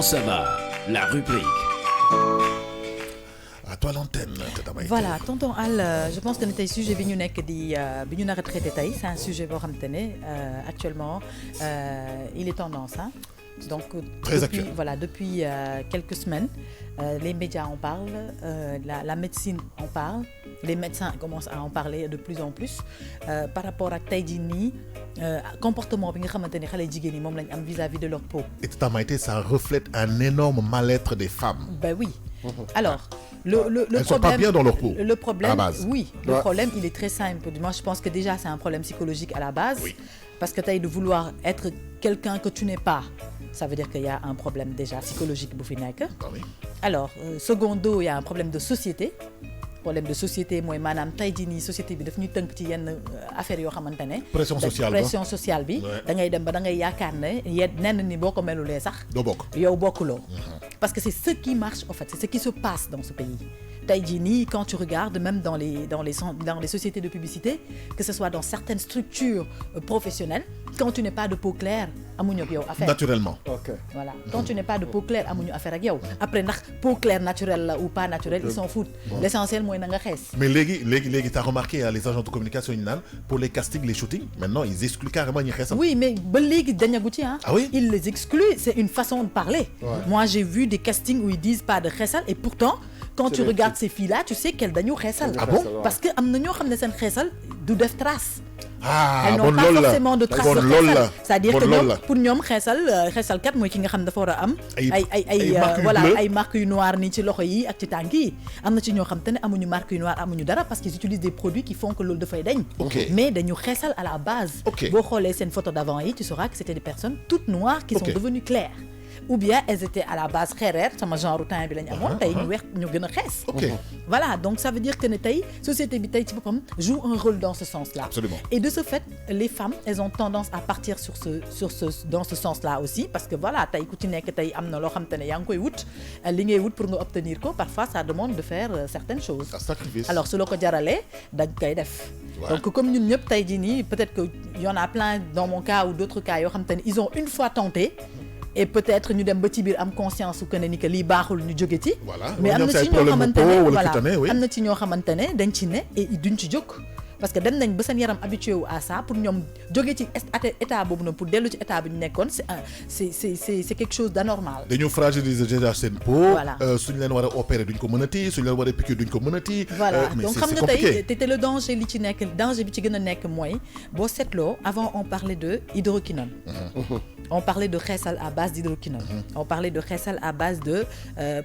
Comment ça va? La rubrique. À toi l'antenne. Voilà, tonton Al, je pense que le sujet bi ñu nekk di bi ñu nar a traité tey c'est un sujet boo xamante ne actuellement il est tendance hein. Donc depuis quelques semaines les médias en parlent, la médecine en parle, les médecins commencent à en parler de plus en plus par rapport ak tey jii nii comportement bi nga xamante ne xale jigéen ñi moom lañ am vis-à-vis de leur peau. Et Tata Maïté, ça reflète un énorme mal-être des femmes. Ben oui. Alors, le Elles problème, sont pas bien dans leur peau. Le problème, à la base. oui, le problème, il est très simple. Moi, je pense que déjà, c'est un problème psychologique à la base. Oui. Parce que tu as de vouloir être quelqu'un que tu n'es pas. Ça veut dire qu'il y a un problème déjà psychologique. Oui. Alors, secondo, il y a un problème de société. Problème de société mooy maanaam tey jii nii société bi daf ñuy tënk ci yenn affaires yoo xamante ne. pression sociale bi. da ngay dem ba da ngay yaakaar ne nenn ni boo ko melulee sax. doo bokk yow bokkuloo. Parce que c'est ce qui marche en fait, c'est ce qui se passe dans ce pays. Tey jii nii quand tu regardes même dans les sociétés de publicité, que ce soit dans certaines structures professionnelles, quand tu n'es pas de peau claire amuñu ak yow affaire. Naturellement. Ok. Voilà. Quand tu n'es pas de peau claire amuñu affaire ak yow. Après ndax peau claire naturelle la ou pas naturelle, ils s'en foutent. L'essentiel mooy na nga xees. Mais léegi t'as remarqué les agents de communication ñu naan pour les castings, les shootings, maintenant ils excluent carrément ñi xeesal. Oui, mais ba léegi dañagu ci hein. Ah oui? Ils les excluent, c'est une façon de parler. Ouais. Moi, j'ai vu des castings où ils disent pas de xeesal et pourtant quand tu regardes ces filles-là, tu sais qu'elles dañu xeesal. Ah bon? Parce que am na ñoo xam ne seen xeesal du def trace. Ah elles n'ont pas forcément de trace de xeesal. C'est-à-dire que ñoom pour ñoom xeesalkat mooy ki nga xam dafa war a am ay marques yu noires nii ci loxo yi ak ci tànk yi. Am na ci ñoo xam te ne amuñu marques yu noires amuñu dara parce qu'ils utilisent des produits qui font que loolu dafay dañ. Mais dañu xeesal à la base. Boo xoolee seen photo d'avant yi tu sauras que c'était des personnes toutes noires qui sont devenues claires. Ou bien elles étaient à la base xeereer sama genre teint bi la ñu amoon tey ñu weex ñu gën a xees. Voilà, donc ça veut dire que ne tey société bi tey ci boppam joue un rôle dans ce sens-là. Absolument. Et de ce fait les femmes elles ont tendance à partir dans ce sens-là aussi parce que voilà tey ku ci nekk tey am na loo xam te ne yaa ngi koy wut li ngay wut pour nga obtenir ko parfois ça demande de faire certaines choses. Un sacrifice. Alors su la ko jaralee dañ koy def. Donc comme ñun ñëpp tey jii nii peut-être que y en a plein dans mon cas ou d'autres cas yoo xam te ne ils ont une fois tenté. Et peut-être ñu dem ba ci biir am conscience que ne ni que lii baaxul ñu jóge ci. Voilà. Mais am na ci ñoo xamante ne voilà am na ci ñoo xamante ne dañ ci ne et duñ ci jóg. Parce que dem nañ ba seen yaram habitué wu à ça pour ñoom jóge ci état boobu noonu pour dellu ci état bi ñu nekkoon c'est quelque chose d'anormal. dañoo fragiliser déjà seen peau. Voilà. Suñu leen war a opérer duñ ko mënati suñu leen war a piqûre duñ ko mënati. Voilà mais donc c'est xam nga compliqué. tey te le danger li ci nekk danger bi ci gën a nekk mooy boo seetloo avant on parlait de hydroquinone. On parlait de xeesal à base d'hydroquinone. On parlait de xeesal à base de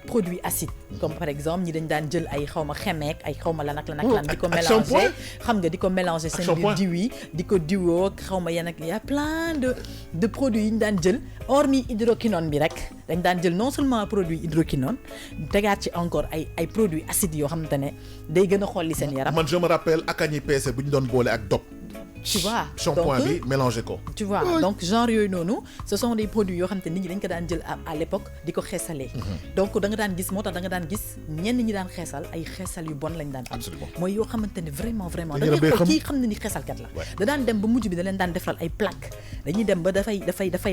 produits acides. Comme par exemple ñi dañ daan jël ay xawma xemeek ay xawma lan di ko mélanger xam nga di ko mélanger seen biir diw yi di ko diwoo xawma yan ak y a plein de produits yi ñu daan jël hormis hydroquinone bi rek dañ daan jël non seulement produit hydroquinone tegaat ci encore ay produits acides yoo xamante ne day gën a xolli seen yaram. Man je me rappelle akañi peese bu ñu doon boole ak dop. Tu vois shampoing bi mélangé ko. Tu vois donc genre yooyu noonu ce sont des produits yoo xam te nit ñi dañ ko daan jël à l'époque di ko xeesalee. Donc da nga daan gis moo tax da nga daan gis ñenn ñi daan xeesal ay xeesal yu bon lañ daan am. Absolument. Mooy yoo xamante ne vraiment da ngay xool kii xam ne ni xeesalkat la. da daan dem ba mujj bi da leen daan defal ay plaques dañuy dem ba dafay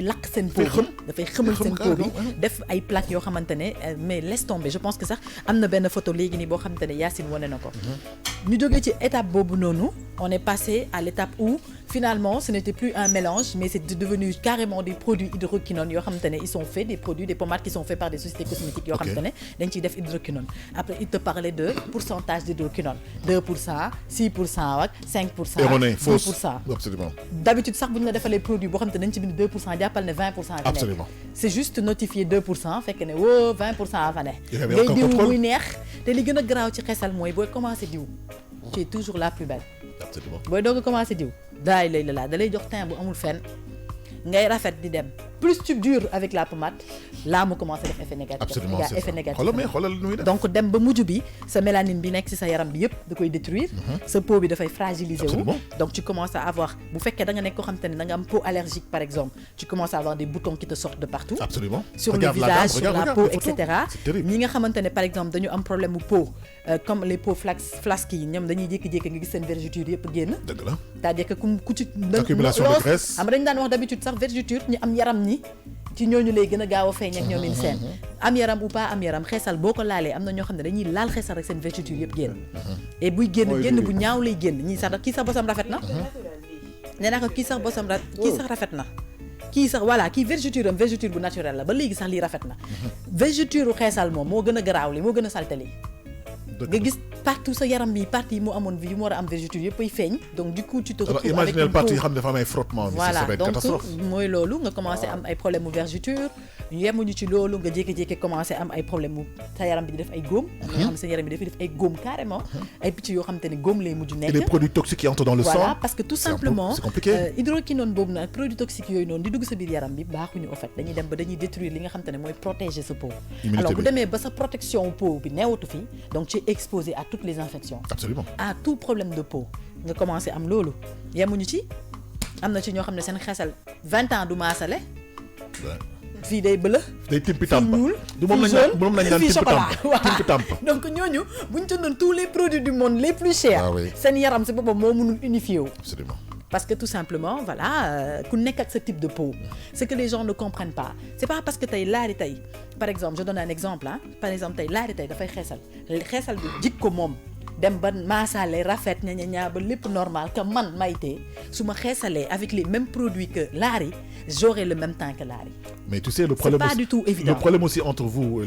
lakk seen peau bi dafay xëmal seen peau bi def ay plaques yoo xamante ne mais laisse tomber je pense que sax am na benn photo léegi nii boo xamante ne Yacine wane na ko. ñu jógee ci étape boobu noonu on est passé à l'étape où finalement ce n'était plus un mélange mais c'est devenu carrément des produits hydroquinone yoo xamante ne ils sont faits des produits des pommades qui sont faits par des sociétés cosmétiques yoo xamante ne dañ ciy def hydroquinone après il te parlait de pourcentage d'hydroquinone 2% 6% ak 5% erroné, 2%. Absolument. D'habitude sax bu ñu la defalee produit boo xamante ne dañ ci bind 2% jàppal ne 20% Absolument. c'est juste notifié 2% fekk ne woo 20% fa ne avait ngay aucun diw contrôle. muy neex te li gën a garaaw ci xesal mooy booy commencé diw tu es toujours la plus belle. Absolument. booy doog a commencé diw daay lay la da lay jox teint bu amul fenn ngay rafet di dem plus tu dures avec la pommade là mu commencé def effet négatif. Absolument, c'est effet ça. négatif. xoolal nu muy def. Donc dem ba mujj bi sa mélanine bi nekk ci sa yaram bi yëpp da koy détruire. sa peau bi dafay fragiliser wu. Absolument. Donc tu commences à avoir bu fekkee da nga nekk koo xam te ne da nga am peau allergique par exemple tu commences à avoir des boutons qui te sortent de partout. Absolument. Sur Regarde le la visage dame, sur regarde la peau les photos. etc. C'est terrible. ñi nga xamante ne par exemple dañu am problème mu peau comme les peaux flasques yi ñoom dañuy jékki-jékki nga gis seen vergeture yëpp génn. Dëgg la. C'est-à-dire que ku ci Accumulation de graisse. am dañ daan wax d'habitude sax vergeture ñu am yaram ñi ci ñooñu lay gën a gaaw a feeñ ak ñoom seen am yaram ou pas am yaram xeesal boo ko laalee am na ñoo xam ne dañuy laal xeesal rek seen vergeture yëpp génn et buy génn bu ñaaw lay génn ñii sax kii sax bosam rafet na nee naa ko kii sax bosam kii sax rafet na kii sax voilà kii vergeture bu naturel la ba léegi sax lii rafet na vergeture u xeesal moom moo gën a garaaw li moo gën a salte li nga gis partout sa yaram bi partie yi mu amoon bi mu war a am vergeture yëpp ay feeñ donc du coup tu te retrouves avec une partie yi xam ne dafa am ay frottement voilà donc catastrophe mooy loolu nga commencé am ay problème mu vergeture yemuñu ci loolu nga jékki-jékki commencé am ay problème mu sa yaram bi di def ay góom am na ñoo xam ne seen yaram bi dafay def ay góom carrément ay picc yoo xam te ne góom lay mujj nekk et les produits toxiques qui entrent dans le sang voilà parce que tout simplement c'est compliqué hydroquinone boobu nag produits toxiques yooyu noonu di dugg sa biir yaram bi baaxuñu au fait dañuy dem ba dañuy détruire li nga xam te ne mooy protéger sa peau alors bu demee ba sa protection peau bi neewatu fi donc tu es exposé à toutes les infections absolument à tout problème de peau nga commencé am loolu yemuñu ci am na ci ñoo xam ne seen xeesal 20 ans du maasale fii day bëla day timpi tamp du moom lañ naan timpi tamp donc ñooñu buñ jëndoon tous les produits du monde les plus chers seen yaram si boppam moo mënul unifié wu absolument parce que tout simplement voilà ku nekk ak ce type de peau ce que les gens ne comprennent pas c'est pas parce que tey laari tey par exemple je donne un exemple par exemple tey laari tey dafay xeesal bi jikko moom dem ba maasale rafet ña ba lépp normal que man Maïté su ma xeesalee avec les mêmes produits que Larry j'aurai le même temps que Larry. Mais tu sais le problème c'est pas aussi, du tout évident. Le problème aussi entre vous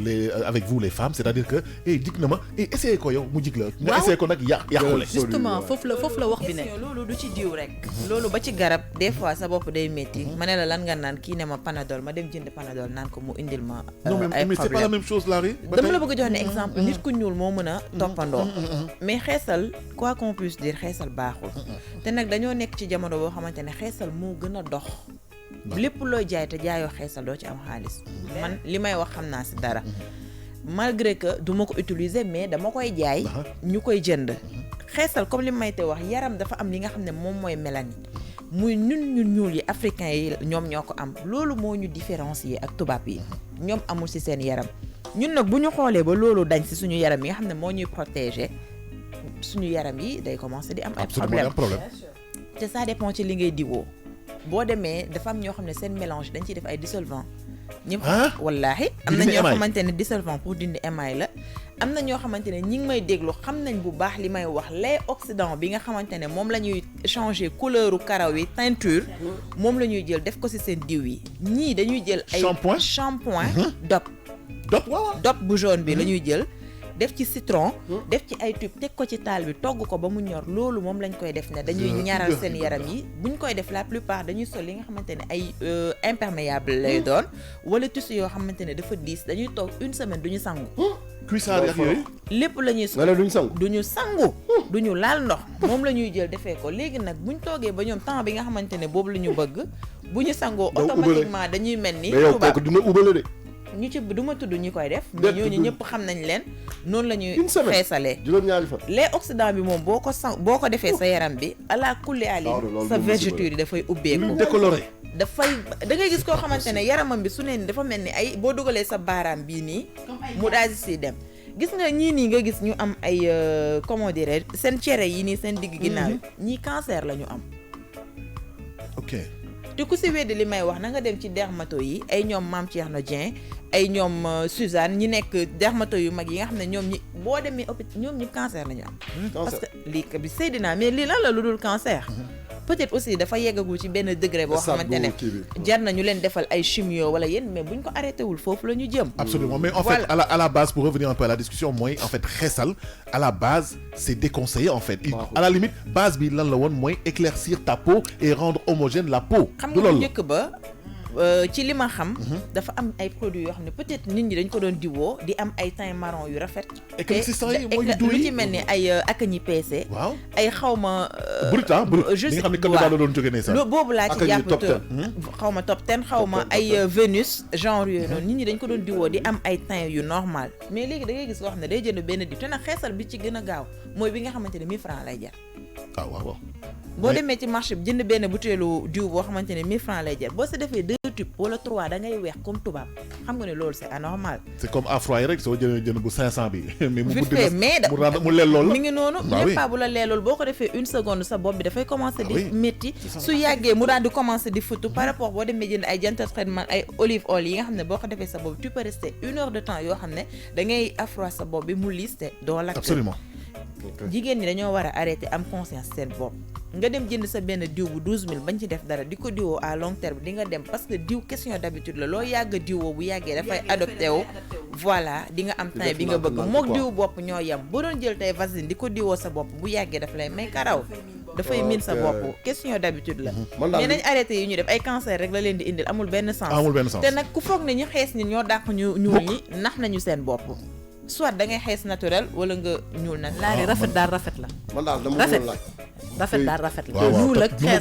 avec vous les femmes c'est-à-dire que dig na ma essayé ko yow mu jig la nga essayé ko nag yàqule justement foofu la wax bi ne loolu du ci diw rek loolu ba ci garab des fois sa bopp day métti ma ne la lan nga naan kii ne ma Panadol ma dem jënd Panadol naan ko mu indil ma ay mais c'est pas la même chose Larry dama la bëgg a jox ne exemple nit ku ñuul moo mën a toppandoo mais xeesal quoi qu'on puisse dire xeesal baaxul te nag dañoo nekk ci jamono boo xamante ne xeesal moo gën a dox lépp looy jaay te jaayoo xeesal doo ci am xaalis man li may wax xam naa si dara malgré que du ma ko utiliser mais dama koy jaay ñu koy jënd xeesal comme li may te wax yaram dafa am li nga xam ne moom mooy mélanine muy ñun ñuul yi africains yi ñoom ñoo ko am loolu moo ñu différencier ak tubaab yi ñoom amul ci seen yaram ñun nag bu ñu xoolee ba loolu dañ ci suñu yaram yi nga xam ne moo ñuy protéger suñu yaram yi day commencer di am ay problème te ça dépend ci li ngay diwoo boo demee dafa am ñoo xam ne seen mélange dañ ciy def ay dissolvant ñëpp wallaahi am na ñoo xamante ne dissolvant pour dindi émail la am na ñoo xamante ne ñi ngi may déglu xam nañ bu baax li may wax lait oxydant bi nga xamante ne moom la ñuy changer couleuru karaw yi teinture moom la ñuy jël def ko ci seen diw yi ñii dañuy jël ay shampoing dop bu jaune bi la ñuy jël def ci citron def ci ay tube teg ko ci taal bi togg ko ba mu ñor loolu moom lañ koy def ne dañuy ñaral seen yaram yi buñ koy def la plupart dañuy sol li nga xamante ne ay imperméable lay doon wala tissu yoo xamante ne dafa diis dañuy toog une semaine duñu sangu cuissard ak yooyu lépp la ñuy sol duñu sangu duñu laal ndox moom la ñuy jël defee ko léegi nag buñ toogee ba ñoom temps bi nga xamante ne boobu la ñu bëgg bu ñu sangoo automatiquement dañuy mel ni tubaab dina ubale de ñu ci du ma tudd ñi koy def mais ñooñu ñëpp xam nañ leen noonu la ñuy xeesalee juróom-ñaari fan lait oxydant bi moom boo ko defee sa yaram bi ala kulli ali sa vergeture yi dafay ubbeeku décoloré dafay da ngay gis koo xamante ne yaramam bi su ne ni dafa mel ni ay boo dugalee sa baaraam bii nii mu daal di si dem gis nga ñii nii nga gis ñu am ay comment dirais seen cere yi nii seen digg ginnaaw ñii cancer la ñu am ok te ku si weddi li may wax na nga dem ci dermato yi ay ñoom Mame Thierno Dieng ay ñoom Suzanne ñi nekk dermato yu mag yi nga xam ne ñoom ñi boo demee hôpital ñoom ñi cancer la ñu am parce que lii bi Seydina mais lii lan la lu dul cancer peut-être aussi dafa yeggagul ci benn degré boo xamante ne jar na ñu leen defal ay chimio wala yéen mais buñ ko arrêté wul foofu la ñu jëm absolument mais en fait à la base pour revenir un peu à la discussion mooy en fait xeesal à la base c'est déconseillé en fait à la limite base bi lan la woon mooy éclaircir ta peau et rendre homogène la peau xam nga bu njëkk ba ci li ma xam dafa am ay produits yoo xam ne peut-être nit ñi dañ ko doon diwoo di am ay teint marron yu rafet lu ci mel ni ay akani PC waaw ay xawma brut li nga xam ne Canada la doon jóge ne sax boobu laa ci jàpp xawma top 10 xawma ay Vénus genre yooyu noonu nit ñi dañ ko doon diwoo di am ay teint yu normal mais léegi da ngay gis koo xam ne day jënd benn diw te nag xeesal bi ci gën a gaaw mooy bi nga xamante ne 1000 francs lay jar waaw boo demee ci marché bi jënd benn butéelu diw boo xamante ne 1000 francs lay jar boo sa defee 2 tubes wala 3 da ngay weex comme tubaab xam nga ne loolu c'est anormal. c'est comme à froid rek soo jëlee jën bu 500 bi. mais mu vite fait mais mu leel loolu. mi ngi noonu même pas bu la lee loolu boo ko defee une seconde sa bopp bi dafay commencer di métti su yàggee mu daal di commencer di futu par rapport boo demee jënd ay jantal traitement ay olive oil yi nga xam ne boo ko defee sa bopp tu peux rester 1 heure de temps yoo xam ne da ngay afro sa bopp bi mu liste doo lakk. absolument. jigéen ñi dañoo war a arrêter am conscience seen bopp nga dem jënd sa benn diw bu 12000 bañ ci def dara di ko diwoo à long terme di nga dem parce que diw question d'habitude la loo yàgg a diwoo bu yàggee dafay adopté wu voilà di nga am teint bi nga bëgg mook diw bopp ñoo yem boo doon jël tey vaseline di ko diwoo sa bopp bu yàggee daf lay may karaw dafay miin sa bopp question d'habitude la mais nañ arrêté yi ñu def ay cancer rek la leen di indil amul benn sens te nag ku foog ne ñu xees ñi ñoo dàq ñu ñuul ñi nax nañu seen bopp soit da ngay xees naturel wala nga ñuul na laari rafet daal rafet la man daal dama doon laaj rafet daal rafet la waaw ñuul ak xees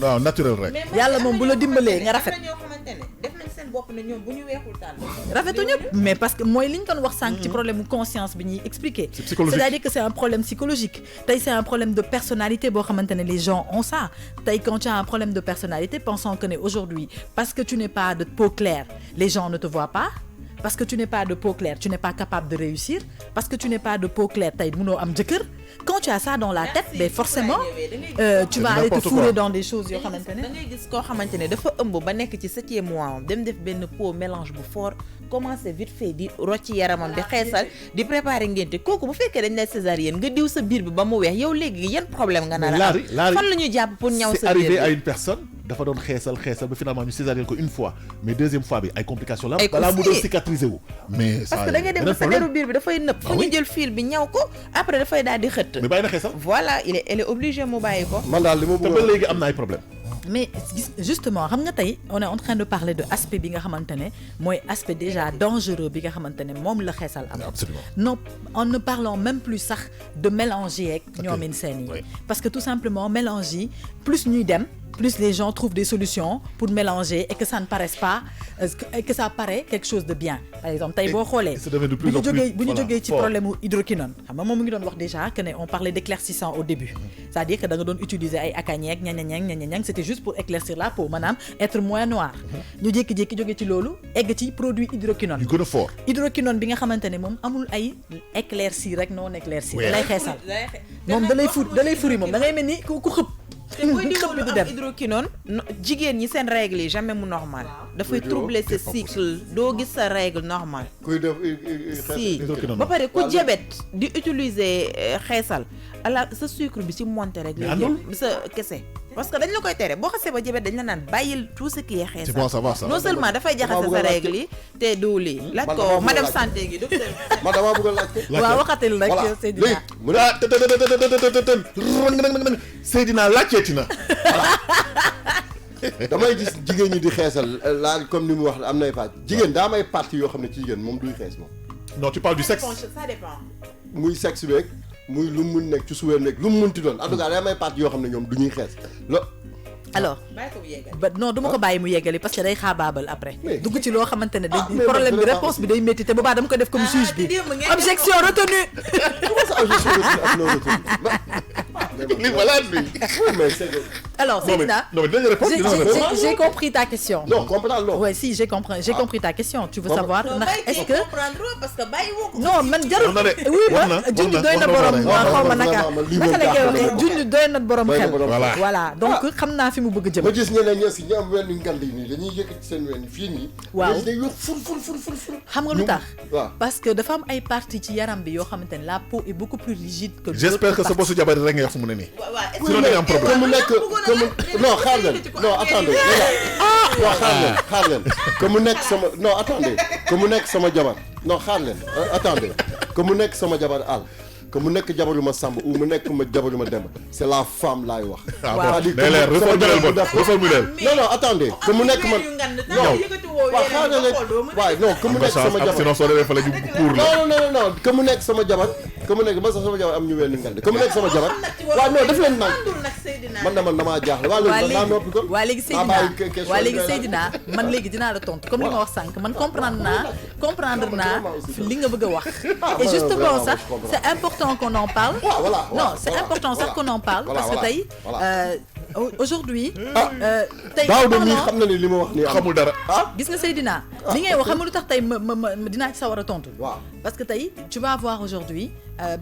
waaw naturel rek yàlla moom bu la dimbalee nga rafet ñoo xamante ne def nañ seen bopp ne ñoom bu ñu weexul taal rafetuñu mais parce que mooy li ñu doon wax sànq ci problème mu conscience bi ñuy expliquer c'est-à-dire que c'est un problème psychologique tey c'est un problème de personnalité boo xamante ne les gens ont ça tey quand tu as un problème de personnalité pensant que ne aujourd'hui parce que tu n'es pas de peau claire les gens ne te voient pas parce que tu n'es pas de peau claire tu n'es pas capable de réussir parce que tu n'es pas de peau claire tey mënoo am jëkkër quand tu as ça dans la tête mais forcément tu vas aller te fourrer dans des choses yoo xamante ne da ngay gis koo xamante ne dafa ëmb ba nekk ci 7e mois dem def benn peau mélange bu fort commencé vite fait di rocci yaramam di xeesal di préparer ngénte kooku bu fekkee dañ lay césarienne nga diw sa biir bi ba mu weex yow léegi yan problème nga nar a am fan la ñuy jàpp pour ñaw sa biir c'est arrivé à une personne dafa doon xeesal ba finalement ñu césarienne ko une fois mais deuxième fois bi ay complications la balaa mu doon cicatriser wu mais parce que da ngay dem ba sa deru biir bi dafay nëpp fu ñu jël fil bi ñaw ko après dafay daal di xëtt mais bàyyi na xeesal voilà elle est obligée mu bàyyi ko man daal li ma bëgg ba léegi am na ay problème mais justement xam nga tey on est en train de parler de aspect bi nga xamante ne mooy aspect déjà dangereux bi nga xamante ne moom la xeesal am non en ne parlant même plus sax de mélanger ak ñoomin seen yi parce que tout simplement mélange yi plus ñuy dem plus les gens trouvent des solutions pour mélanger et que ça ne paraisse pas et que ça paraît quelque chose de bien par exemple tey boo xoolee bu ñu jógee ci problème u hydroquinone xam nga moom mu ngi doon wax déjà que ne on parlait d'éclaircissant au début c'est-à-dire que da nga doon utiliser ay akañeeg ñañañang c'était juste pour éclaircir la peau maanaam être moins noir ñu jékki-jékki jógee ci loolu egg ci produit hydroquinone yu gën a fort hydroquinone bi nga xamante ne moom amul ay éclaircir rek non éclaircir da lay xeesal moom da lay furi moom da ngay mel ni ku xëpp te booy diwoo lu am hydroquinone jigéen ñi seen règle yi jamais mu normal dafay troubler ce cycle doo gis sa règle normal si ba pare ku diabète di utiliser xeesal ala sa sucre bi ci monter rek lay jëm sa kese parce que dañ la koy tere boo xasee ba diabète dañ la naan bàyyil tout ce qui est xeesal c'est bon ça va ça non seulement dafay jaxase sa règle yi te du lii laaj ko madame santé gi docteur man dama bëgg a laajte waaw waxatil rek Seydina Seydina laajteeti na damay gis jigéen ñi di xeesal laal comme ni mu wax am nay parti jigéen daa may parti yoo xam ne ci jigéen moom duy xees moom non tu parles du sexe ça dépend muy sexe beeg muy lu mu mun nekk ci suwéer nekk lu mu munti doon en tout cas daa may parti yoo xam ne ñoom du ñuy xees alors non du ma ko bàyyi mu yeggali parce que day xaabaabal après dugg ci loo xamante ne day problème bi réponse bi day métti te boobaa dama ko def comme juge bi objection retenue comment ça objection retenue ak non retenue li malade bi alors Seydina j'ai compris ta question non comprendre non ouais si j'ai compris ta question tu veux savoir ndax est-ce que parce que bàyyi woo ko non man jarul oui ma junj doy na borom xaw ma naka la koy waxee junj doy na borom xel voilà donc xam naa fi mu bëgg jëm ma gis ñeneen ñoo si ñu am wenn ngand yi nii dañuy yëkkati seen wenn fii nii waaw day yokk ful xam nga lu tax waaw parce que dafa am ay parties ci yaram bi yoo xamante ne la peau est beaucoup plus rigide que j'espère que sa bosu jabar rek nga wax fu mu ne nii sinon dañu am problème que mu nekk non xaar leen non attendez non xaar leen que mu nekk sama non attendez que mu nekk sama jabar non xaar leen attendez que mu nekk sama jabar àll que mu nekk jabaru ma Samba ou mu nekk ma jabaru ma Demba c'est la femme laay wax. waaw day leer reformuleel non attendez que mu nekk man non waaw xaaral leen waaye non que mu nekk sama jabar sinon soo demee fa la ñu pour la non que mu nekk sama jabar que mu nekk ba sax sama jabar am ñu wenn ngand que mu nekk sama jabar waaw non def leen nag man damaa jaaxle waa léegi Seydina man léegi dinaa la tontu comme li ma wax sànq man comprendre naa li nga bëgg a wax et justement sax c'est important qu'on en parle non c'est important sax qu'on en parle parce que tey aujourd'hui tey daaw de mii xam na ni li ma wax nii xamul dara. gis nga Seydina li ngay wax xam nga lu tax tey ma dinaa ci sawar a tontu. waaw parce que tey tu vas voir aujourd'hui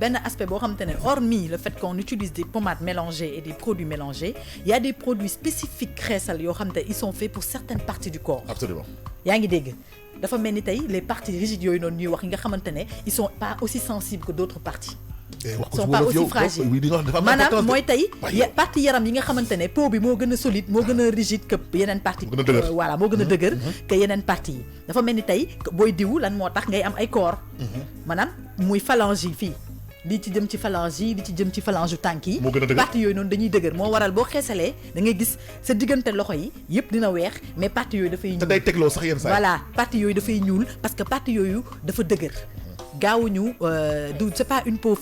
benn aspect boo xamante ne hormis le fait qu'on utilise des pommades mélangées et des produits mélangés il y a des produits spécifiques xeesal yoo xam te ils sont faits pour certaines parties du corps. Absolument. yaa ngi dégg dafa mel ni tey les parties rigides yooyu noonu ñuy wax yi nga xamante ne ils sont pas aussi sensibles que d'autres parties. Sont pas aussi fragiles maanaam mooy tey partie yaram yi nga xamante ne peau bi moo gën a solide moo gën a rigide que yeneen partie voilà moo gën a dëgër que yeneen partie yi dafa mel ni tey booy diw lan moo tax ngay am ay corps maanaam muy phalange yi fii li ci jëm ci phalange yi li ci jëm ci phalange yu tànk yi partie yooyu noonu dañuy dëgër moo waral boo xeesalee da ngay gis sa diggante loxo yi yëpp dina weex mais partie yooyu dafay ñuul te day tegloo sax yenn saa voilà partie yooyu dafay ñuul parce que partie yooyu dafa dëgër gaawuñu du c'est pas une peau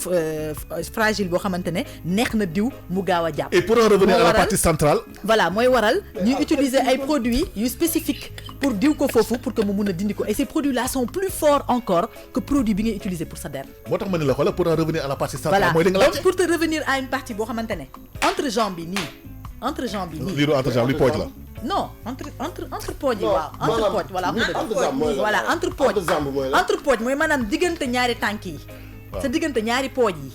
fragile boo xamante ne neex na diw mu gaaw a jàpp. Et pour en revenir à la partie centrale. voilà mooy waral ñuy utiliser ay produits yu spécifiques pour diw ko foofu pour que mu mun a dindi ko et ces produits là sont plus forts encore que produit bi ngay utiliser pour sa der. moo tax ma ne la xoolal pour en revenir à la partie centrale. voilà mooy li nga laaj donc pour te revenir à une partie boo xamante ne entre jambes bi nii entre jambes bi nii. lii du entre jambes li pooj la. non entre pooj yi waaw entre pooj voilà entre pooj entre pooj mooy maanaam diggante ñaari tànk yi sa diggante ñaari pooj yi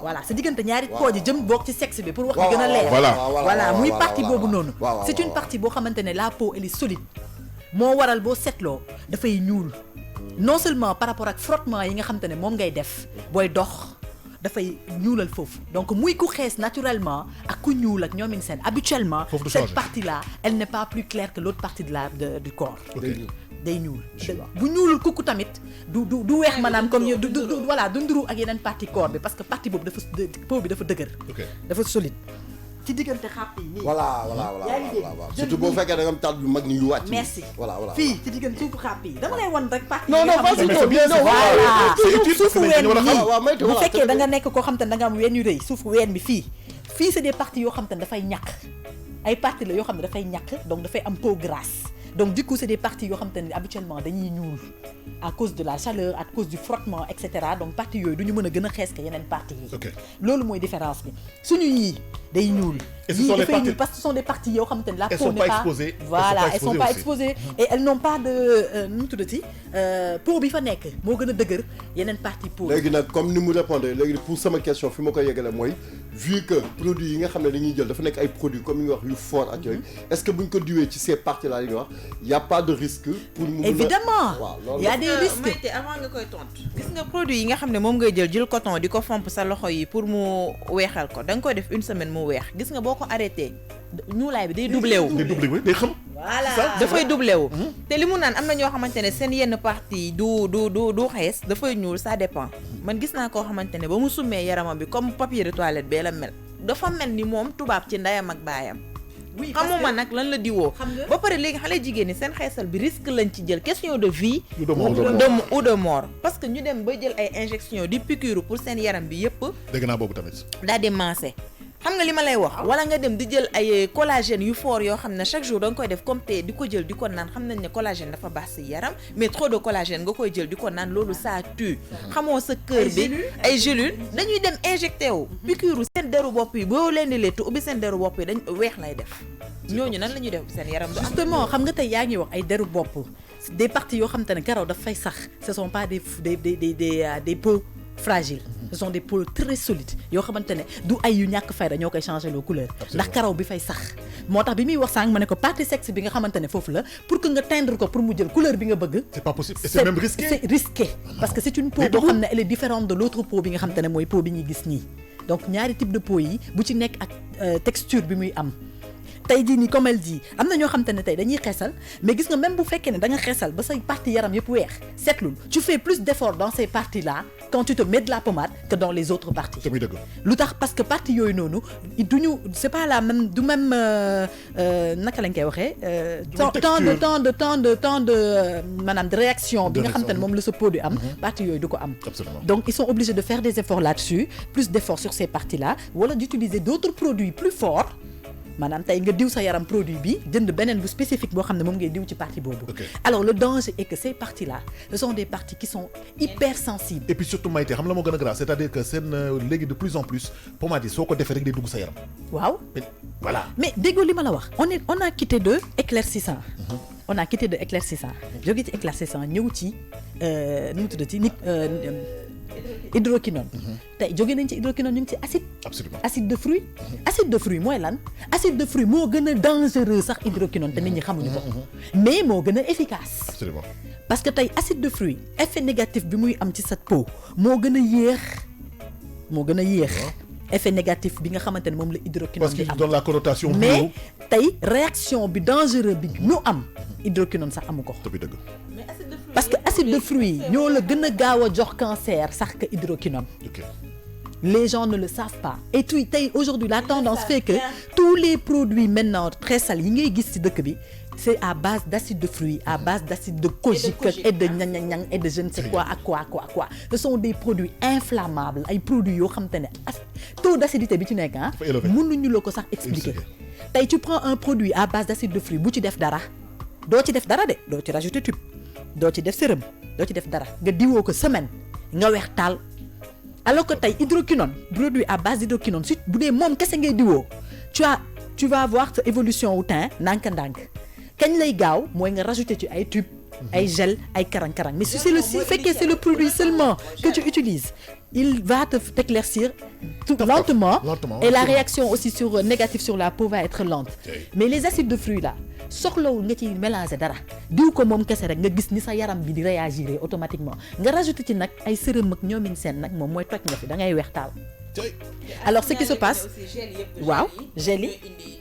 voilà sa diggante ñaari pooj yi jëm boog ci sexe bi pour wax bi gën a leer voilà muy partie boobu noonu c'est une partie boo xamante ne la peau elle est solide moo waral boo seetloo dafay ñuul non seulement par rapport ak frottement yi nga xamante ne moom ngay def booy dox dafay ñuulal foofu donc muy ku xees naturellement ak ku ñuul ak ñoomin seen habituellement cette partie là elle n'est pas plus claire que l'autre partie du corps day ñuul bu ñuulul kukku tamit du weex maanaam comme du voilà du nduru ak yeneen partie corps bi parce que partie boobu dafa peau bi dafa dëgër dafa solide ci diggante xàpp yi nii voilà surtout boo fekkee da nga am taat yu mag ni yu wàcc merci voilà fii ci diggante suufu xàpp yi dama lay wan rek partie non suufu ween bi bu fekkee da nga nekk koo xam te ne da nga am ween yu rëy suufu ween bi fii c'est des parties yoo xam te ne dafay ñàkk ay parties la yoo xam ne dafay ñàkk donc dafay am peau grasse donc du coup c'est des parties yoo xam te ne habituellement dañuy ñuul à cause de la chaleur à cause du frottement et cetera donc parties yooyu du ñu mën a gën a xees que yeneen parties yi loolu mooy différence bi suñu yii day ñuul yii dafay ñuul parce que ce sont des parties yoo xam te ne la peau n'est pas voilà elles sont pas exposées et elles n'ont pas de nu mu tuddati peau bi fa nekk moo gën a dëgër yeneen partie peau léegi nag comme ni mu répondre léegi pour sama question fi ma koy yeggale mooy vu que produits yi nga xam ne dañuy jël dafa nekk ay produits comme yi nga wax yu fort ak yooyu est-ce que buñ ko diwee ci ces parties là yi nga wax y a pas de risque pour mu évidemment y a des risques Maïté avant nga koy tontu gis nga produit yi nga xam ne moom ngay jël coton di ko fomp sa loxo yi pour mu weexal ko da nga koy def une semaine mu weex gis nga boo ko arrêté ñuulaay bi day doublé wu day xam voilà dafay doublé wu te li mu naan am na ñoo xamante ne seen yenn partie du xees dafay ñuul ça dépend man gis naa koo xamante ne ba mu summee yaramam bi comme papier de toilette bee la mel dafa mel ni moom tubaab ci ndeyam ak baayam xamuma nag lan la diwoo ba pare léegi xale jigéen ñi seen xeesal bi risque lañ ci jël question de vie ou de mort parce que ñu dem ba jël ay injection di piqûre pour seen yaram bi yëpp dégg naa boobu tamit daal di mancé xam nga li ma lay wax wala nga dem di jël ay collagène yu fort yoo xam ne chaque jour da nga koy def comme te di ko jël di ko naan xam nañ ne collagène dafa baax si yaram mais trop de collagène nga koy jël di ko naan loolu ça tue xamoo sa cœur bi ay gélules dañuy dem injecté wu piqûre seen deru bopp yi boo leen di lettu ubbi seen deru bopp yi dañ weex lay def ñooñu nan la ñuy def seen yaram justement xam nga tey yaa ngi wax ay deru bopp des parties yoo xam te ne karaw daf fay sax ce sont pas des peaux fragiles ce sont des peaux très solides yoo xamante ne du ay yu ñàkk fayda ñoo koy changer la couleur ndax karaw bi fay sax moo tax bi muy wax sànq ma ne ko partie sexe bi nga xamante ne foofu la pour que nga teindre ko pour mu jël couleur bi nga bëgg c'est pas possible et c'est même risqué c'est risqué parce que c'est une peau boo xam ne elle est différente de l'autre peau bi nga xamante ne mooy peau bi ñuy gis nii donc ñaari type de peau yi bu ci nekk ak texture bi muy am tey jii nii comme elle dit am na ñoo xam te ne tey dañuy xeesal mais gis nga même bu fekkee ne da nga xeesal ba say parties yaram yëpp weex seetlul tu fais plus d'efforts dans ces parties là quand tu te mets de la pommade que dans les autres parties lu tax parce que parties yooyu noonu duñu c'est pas la même du même naka lañ koy waxee temps de maanaam de réaction bi nga xam te ne moom la sa peau di am parties yooyu du ko am donc ils sont obligés de faire des efforts là-dessus plus d'efforts sur ces parties là wala d'utiliser d'autres produits plus forts maanaam tey nga diw sa yaram produit bi jënd beneen bu spécifique boo xam ne moom ngay diw ci partie boobu. Alors le danger est que ces parties là ce sont des parties qui sont hyper sensibles. Et puis surtout Maïté xam la moo gën a grave c'est-à-dire que seen léegi de plus en plus pommade yi soo ko defee rek day dugg sa yaram. waaw voilà. mais déggoo li ma la wax on a quitté de éclaircissant. On a quitté de éclaircissant jóge ci éclaircissant ñëw ci nu mu tuddati hydroquinone. tey jóge nañ ci hydroquinone ñu ngi ci acide. Absolument. acide de fruit. acide de fruit mooy lan acide de fruit moo gën a dangereux sax hydroquinone te nit ñi xamuñu ko. mais moo gën a efficace. Absolument. parce que tey acide de fruit effet négatif bi muy am ci sa peau moo gën a yéex. effet négatif bi nga xamante ne moom la hydroquinone parce di am qu'il donne la connotation mais tey réaction bi dangereux bi mu am hydroquinone sax amu ko. dëgg. parce que acide de fruit ñoo la gën a gaaw a jox cancer sax que hydroquinone. Les gens ne le savent pas et puis tey aujourd'hui la tendance fait que tous les produits maintenant très salés yi ngay gis ci dëkk bi c'est à base d'acide de fruits, à base d'acide de kojique et de ñang et de je ne sais quoi à quoi. Ce sont des produits inflammables ay produits yoo xam te ne taux d'acidité bi ci nekk mënuñu la ko sax expliquer. tey tu prends un produit à base d'acide de fruits bu ci def dara doo ci def dara de doo ci rajouter tube doo ci def sérum doo ci def dara nga diwoo ko semaine nga weex taal alors que tey hydroquinone produit à base d'hydroquinone si bu dee moom kese ngay diwoo tu vas voir sa évolution wu teint ndànk kañ lay gaaw mooy nga rajouter ci ay tube ay gel ay karang-karang mais si c'est c'est le produit seulement que tu utilises il va t'éclaircir tout lentement et la réaction aussi négative sur la peau va être lente mais les acides de fruits là soxlawul nga ci mélanger dara diw ko moom kese rek nga gis ni sa yaram bi di réagir automatiquement nga rajouter ci nag ay sérum ak ñoomin seen nag moom mooy toj nga fi da ngay weex taal alors ce qui se passe waaw gel yi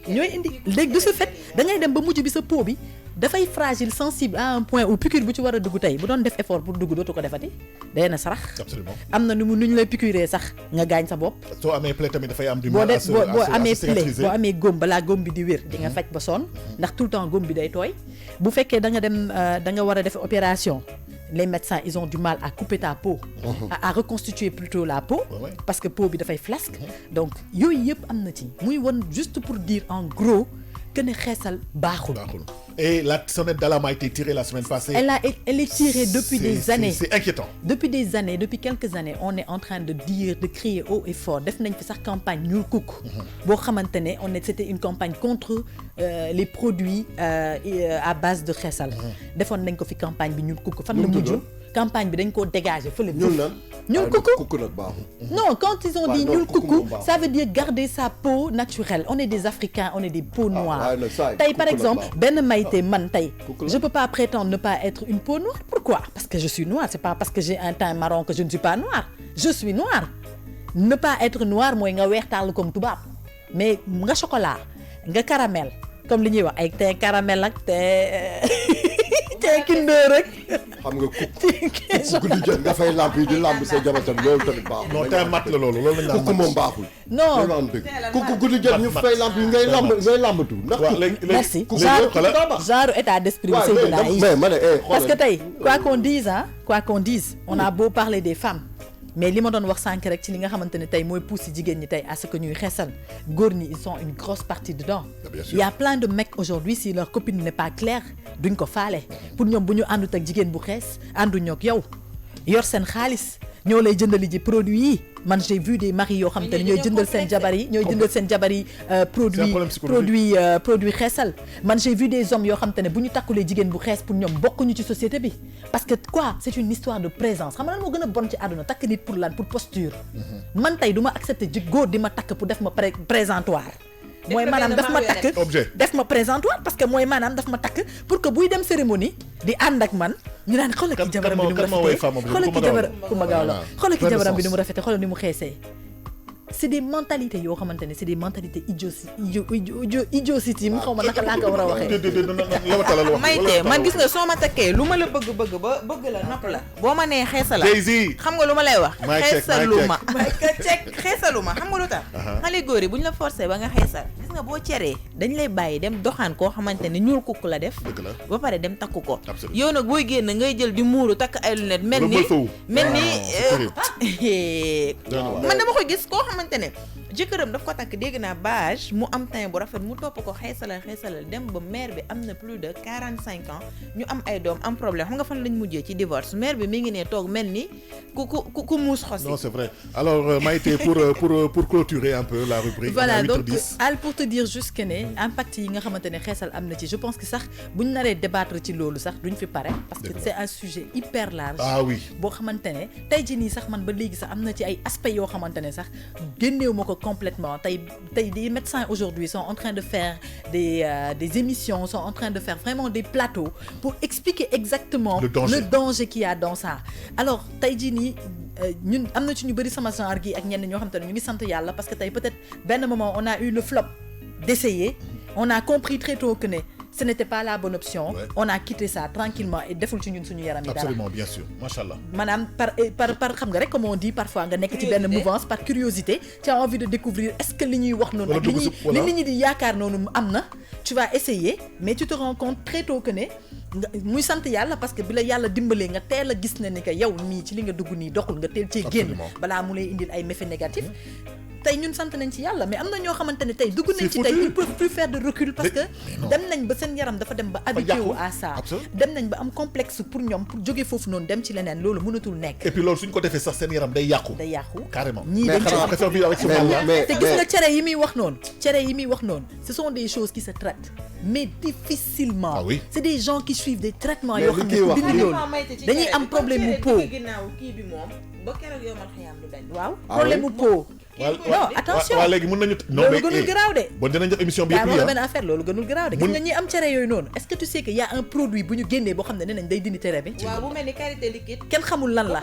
ñooy indi léegi de ce fait da ngay dem ba mujj bi sa peau bi dafay fragile sensible à un point où piqûre bu ci war a dugg tey bu doon def effort pour dugg dootu ko defati day na sarax. Absolument. am na nu ñu lay piqûre sax nga gaañ sa bopp. soo amee plaie tamit dafay am du mal à se cicatriser. boo amee góom balaa góom bi di wér di nga faj ba sonn ndax tout le temps góom bi day tooy bu fekkee da nga dem da nga war a def opération. Les médecins ils ont du mal à couper ta peau à reconstituer plutôt la peau parce que peau bi dafay flasque donc yooyu yëpp am na ci muy won juste pour dire en gros que ne xeesal baaxul. Et la sonnette d'alarme a été tirée la semaine passée. Elle est tirée depuis des années. C'est inquiétant. Depuis des années, depuis quelques années, on est en train de dire, de crier haut et fort. Def nañ fi sax campagne ñuul kukk. Boo xamante ne c'était une campagne contre les produits à base de xeesal. Defoon nañ ko fi campagne bi ñuul kukk fan la mujj. Campagne bi dañ koo dégager fële. ñuul kukk nag baaxul. Non, quand ils ont dit ñuul kukk, ça veut dire garder sa peau naturelle. On est des Africains, on est des peaux noires. Tey par exemple, benn Maïté man tey, je peux pas prétendre ne pas être une peau noire. Pourquoi? Parce que je suis noire, c'est pas parce que j'ai un teint marron que je ne suis pas noire. Je suis noire. Ne pas être noire mooy nga weex tàll comme tubaab. Mais nga chocolat, nga caramel, comme li ñuy wax ay teint caramel ak teint Kinder rek. xam nga kukk guddi jot nga fay lamp yi di lamp sa jabatam loolu tamit baaxul. Non tey mat la loolu lañ naan kukk moom baaxul. Non kukk guddi jot ñu fay lamp yi ngay lambatu. ndax merci genre état d'esprit bi Seydina yi parce que tey quoi qu'on dise on a beau parler des femmes mais li ma doon wax sànq rek ci li nga xamante ne tey mooy pousser jigéen ñi tey à ce que ñuy xeesal góor ñi ils sont une grosse partie dedans. Il y a plein de mecs aujourd'hui si leur copine n'est pas claire duñ ko faale pour ñoom bu ñu àndut ak jigéen bu xees ànduñoo ak yow yor seen xaalis ñoo lay jëndali ji produit yi man j'ai vu des maris yoo xam te ne ñooy jëndal seen jabar yi produit xeesal man j'ai vu des hommes yoo xam te ne bu ñu takkulee jigéen bu xees pour ñoom bokkuñu ci société bi parce que quoi c'est une histoire de présence xam nga lan moo gën a bon ci àdduna takk nit pour lan pour posture man tey du ma accepter ji góor di ma takk pour def ma présentoir mooy maanaam daf ma takk def ma présentoir parce que mooy maanaam daf ma takk pour que buy dem cérémonie di ànd ak man ñu naan xoolal ki jabaram bi ni mu rafetee xoolal ki jabaram ku ma gaaw la xoolal ki jabaram bi ni mu rafetee xoolal ni mu xeesee c'est des mentalités yoo xamante ne c'est des mentalités idiotissimes xaw ma naka laa ko war a waxee. Maïté man gis nga soo ma takkee lu ma la bëgg ba bëgg la nopp la boo ma nee xeesala xam nga lu ma lay wax xeesaluma xeesaluma xam nga lu tax xale góor yi bu ñu la forcé ba nga xeesal gis nga boo ceree dañ lay bàyyi dem doxaan koo xamante ne ñuul kukk la def ba pare dem takku ko yow nag booy génn ngay jël di muuru takk ay lunettes mel ni man dama koy gis koo xamante ne jëkkëram daf ko takk dégg naa bâche mu am teint bu rafet mu topp ko xeesalal dem ba mère bi am na plus de 45 ans ñu am ay doom am problème xam nga fan lañ mujjee ci divorce mère bi mi ngi ne toog mel ni ku muus xosi. Non, c'est vrai. Alors Maïté, pour clôturer un peu la rubrique. Voilà, donc 8h10. Al, pour te dire juste que ne impact yi nga xamante ne xeesal am na ci je pense que sax bu ñu naree débattre ci loolu sax duñ fi pare parce que c'est un sujet hyper large. Ah oui. boo xamante ne tey jii nii sax man ba léegi sax am na ci ay aspects yoo xamante ne sax génneewu ma ko complètement tey des médecins aujourd'hui sont en train de faire des émissions sont en train de faire vraiment des plateaux pour expliquer exactement le danger qu'il y a dans ça. Alors tey jii nii ñun am na ci ñu bëri sama genre gi ak ñenn ñoo xamante ne ñu ngi sant yàlla parce que tey peut-être benn moment on a eu le flop d'essayer on a compris très tôt que ne ce n'était pas la bonne option. Ouais. On a quitté ça tranquillement et deful ci ñun suñu yaram yi dara. Absolument, bien sûr. Machallah. Maanaam par xam nga rek comme on dit parfois nga nekk ci benn mouvance par curiosité tu as envie de découvrir est-ce que li ñuy wax noonu ak li nit ñi di yaakaar noonu am na tu vas essayer mais tu te rends compte très tôt que ne muy sant yàlla parce que bi la yàlla dimbalee nga teel a gis na ni que yow mii ci li nga dugg nii doxul nga teel cee génn balaa mu lay indil ay méfaits négatifs tey ñun sant nañ ci yàlla mais am na ñoo xamante ne tey dugg nañ ci tey ils peuvent plus faire de recul parce que dem nañ ba seen yaram dafa dem ba habitué wu à ça dem nañ ba am complexe pour ñoom pour jóge foofu noonu dem ci leneen loolu mënatul nekk et puis loolu suñ ko defee sax seen yaram day yàqu carrément ñii dañ te gis nga cere yi muy wax noonu ce sont des choses qui se traitent mais difficilement c'est des gens qui suivent des traitements yoo xam ne ku dindi loolu dañuy am problème mu peau waaw problème mu peau non attention waaw léegi mën nañu loolu gënul garaaw de bon dinañ jox émission bi yëpp benn affaire loolu gënul garaaw de gis nga ñi am cere yooyu noonu est-ce que tu sais que y a un produit bu ñu génnee boo xam ne nee nañ day dindi cere bi waaw bu mel ni karité liquide kenn xamul lan la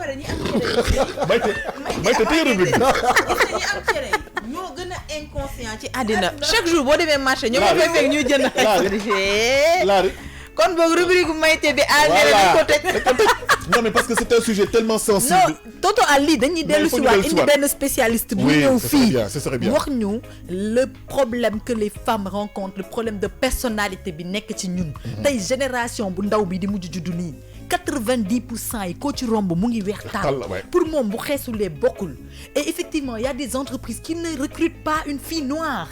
Mayte téye rubrique ñi am cere yi ñoo gën a inconscient ci àddina chaque jour boo demee marché ñoom ñu fay fekk ñuy jënd laari kon boog rubrique Mayte bi dañ ko tëj non mais parce que c'est un sujet tellement sensible. non tonton Ali dañuy dellu si waat indi benn spécialiste bu ñëw fii wax ñu le problème que les femmes rencontrent le problème de personnalité bi nekk ci ñun tey génération bu ndaw bi di mujj juddu nii 90% yi koo ci romb mu ngi weex taal pour moom bu xeesulee bokkul et effectivement il y a des entreprises qui ne recrutent pas une fille noire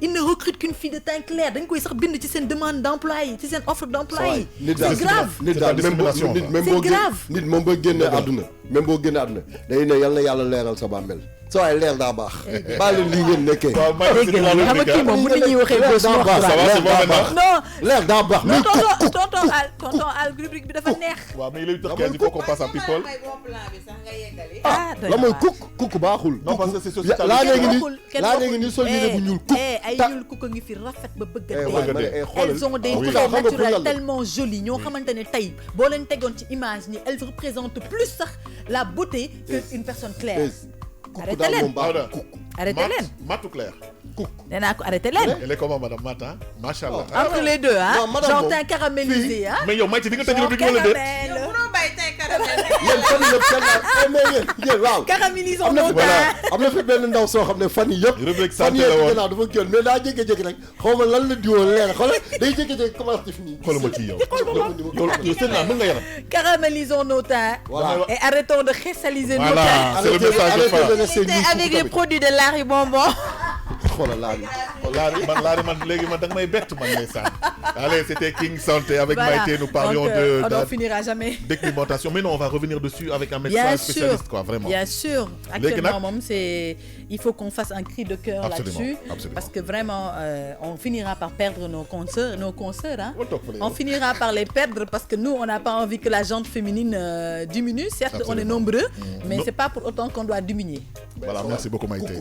ils ne recrutent qu'une fille de teint clair dañ koy sax bind ci seen demande d'emploi yi ci seen offre d'emploi yi c'est grave c'est grave nit moom boo génnee àdduna même boo génnee àdduna day ne yal na yàlla leeral sa bàmmeel soo ay leer daa baax baa leen lii ngeen nekkee xam nga kii moom bu nit ñuy waxee gauche non leer daa baax mais tonton Al rubrique bi dafa neex waaw mais il est 8h15 il faut qu'on passe à people la mooy kuk baaxul non parce que c'est sociétal laa léegi ni sol yére bu ñuul kuk ay ñuul kuk a ngi fi rafet ba bëgg a dee elles ont des traits naturels tellement jolis ñoo xamante ne tey boo leen tegoon ci image ni elles représentent plus sax la beauté qu'une personne claire arrêtez leen arrêtez leen Matou Claire nee naa ko arrêtez leen elle est comment madame Mata machallah entre les deux ah genre teint caramélisé ah mais yow Maïté di nga tëj rubrique wala déet yéen waaw caramélisons nos teint am na fi benn ndaw soo xam ne fan yi yëpp rubrique santé la woon gannaaw dafa génn mais daa jékki-jékki rek xaw ma lan la diwoon leer xoolal day jékki-jékki commence def nii xoolal ma kii yow yow seen naa mën nga yaram caramélisons nos teints et arrêtons de xeesaliser nos voilà teints c'est le message avec les produits de Larry Bonbon xoolal laari man léegi man da nga may bett man lay sànni allez c'était King Santé avec Maïté nous parlions on n'en finira jamais d'alimentation mais non on va revenir dessus avec un médecin spécialiste quoi vraiment bien sûr actuellement moom c'est il faut qu'on fasse un cri de cœur là-dessus parce que vraiment on finira par perdre nos consoeurs hein on finira par les perdre parce que nous on n'a pas envie que la gente féminine diminue certes on est nombreux mais c'est pas pour autant qu'on doit diminuer voilà merci beaucoup Maïté